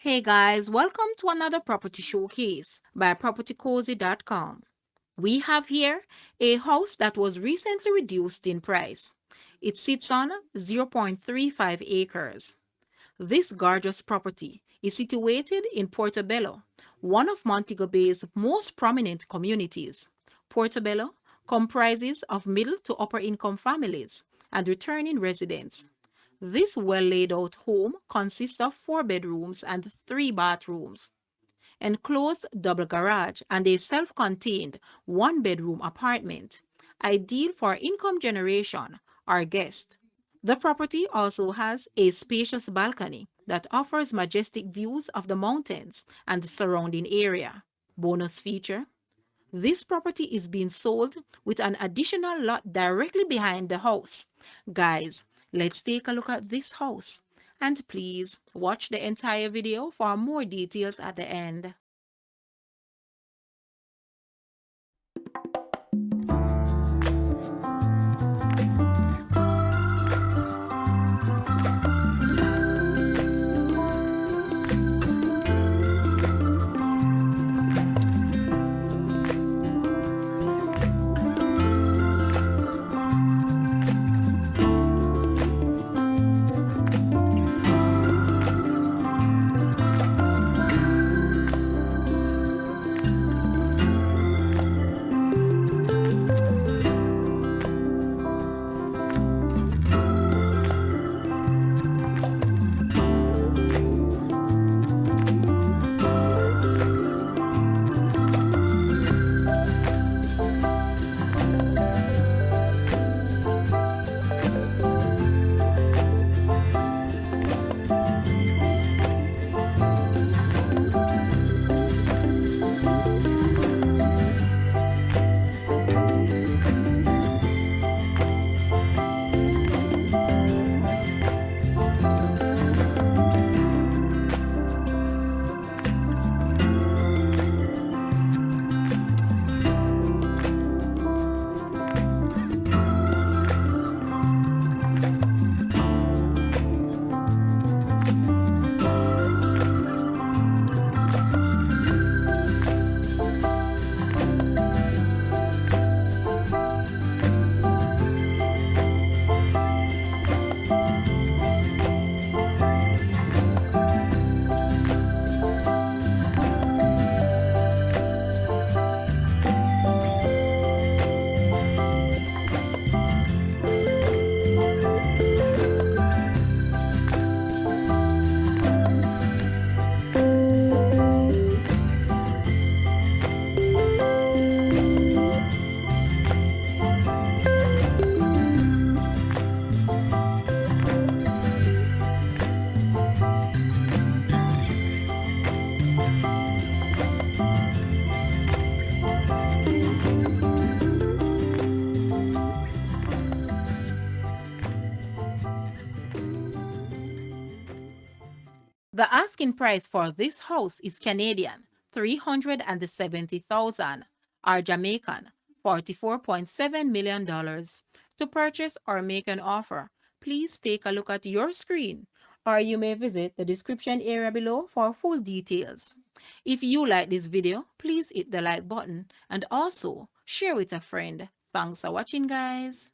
Hey guys, welcome to another property showcase by propertycozy.com. We have here a house that was recently reduced in price. It sits on 0.35 acres. This gorgeous property is situated in Porto Bello, one of Montego Bay's most prominent communities. Porto Bello comprises of middle to upper income families and returning residents. This well laid out home consists of 4 bedrooms and 3 bathrooms, enclosed double garage, and a self contained 1 bedroom apartment, ideal for income generation or guest. The property also has a spacious balcony that offers majestic views of the mountains and the surrounding area. Bonus feature: this property is being sold with an additional lot directly behind the house. Guys, let's take a look at this house. And please watch the entire video for more details at the end. The asking price for this house is Canadian 370,000 or Jamaican $44.7 million. To purchase or make an offer, please take a look at your screen, or you may visit the description area below for full details. If you like this video, please hit the like button and also share with a friend. Thanks for watching, guys.